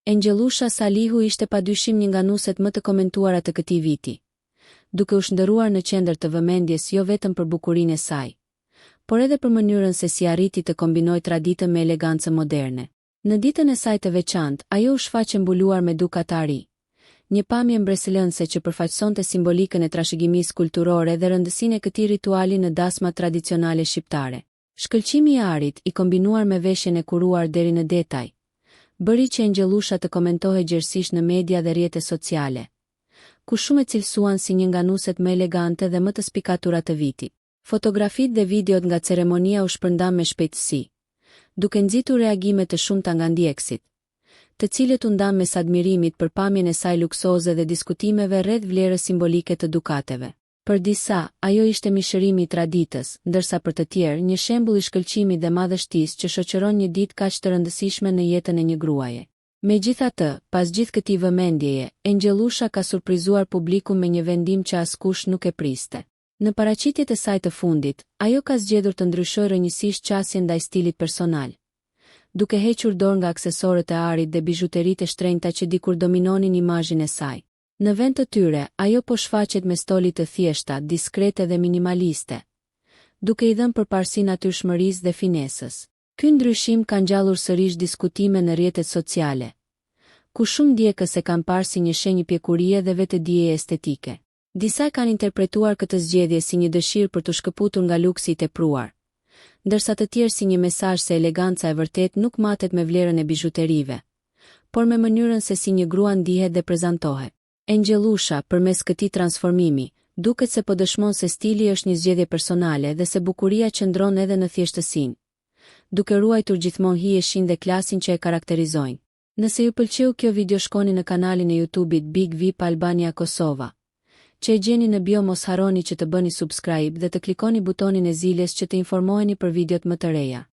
Angjelusha Salihu ishte padyshim një nga nuset më të komentuara të këtij viti, duke u shndërruar në qendër të vëmendjes jo vetëm për bukurinë e saj, por edhe për mënyrën se si arriti të kombinojë traditën me elegancën moderne. Në ditën e saj të veçantë, ajo u shfaqe mbuluar me duka të ri, një pamje mbresëlënse që përfaqësonte simbolikën e trashëgimisë kulturore dhe rëndësinë e këtij rituali në dasmat tradicionale shqiptare. Shkëlqimi i arit, i kombinuar me veshjen e kuruar deri në detaj, bëri që Angjelusha të komentohej gjerësisht në media dhe rrjetet sociale, ku shumë e cilësuan si një nga nuset më elegante dhe më të spikatura të vitit. Fotografitë dhe videot nga ceremonia u shpërndan me shpejtësi, duke nxitur reagime të shumta nga ndjekësit, të cilët u ndan mes admirimit për pamjen e saj luksoze dhe diskutimeve rreth vlerës simbolike të dukateve. Për disa, ajo ishte mishërimi i traditës, ndërsa për të tjerë një shembull i shkëlqimit dhe madhështisë që shoqëron një ditë kaq të rëndësishme në jetën e një gruaje. Megjithatë, pas gjithë këtij vëmendjeje, Angjelusha ka surprizuar publikun me një vendim që askush nuk e priste. Në paraqitjet e saj të fundit, ajo ka zgjedhur të ndryshojë rrënjësisht qasjen ndaj stilit personal, duke hequr dorë nga aksesorët e arit dhe bijuteritë e shtrenjta që dikur dominonin imazhin e saj. Në vend të tyre, ajo po shfaqet me stoli të thjeshta, diskrete dhe minimaliste, duke i dhënë përparësi natyrshmërisë dhe finesës. Ky ndryshim ka ngjallur sërish diskutime në rrjetet sociale, ku shumë ndjekës e kanë parë si një shenjë pjekurie dhe vetëdije estetike. Disa kanë interpretuar këtë zgjedhje si një dëshirë për të shkëputur nga luksi i tepruar, ndërsa të tjerë si një mesazh se eleganca e vërtet nuk matet me vlerën e bijuterive, por me mënyrën se si një grua ndihet dhe prezantohet. Angjelusha, përmes këtij transformimi, duket se po dëshmon se stili është një zgjedhje personale dhe se bukuria qëndron edhe në thjeshtësinë, duke ruajtur gjithmonë hijeshin dhe klasin që e karakterizojnë. Nëse ju pëlqeu kjo video, shkoni në kanalin e YouTube-it Big VIP Albania Kosova, që e gjeni në bio. Mos harroni që të bëni subscribe dhe të klikoni butonin e ziljes që të informoheni për videot më të reja.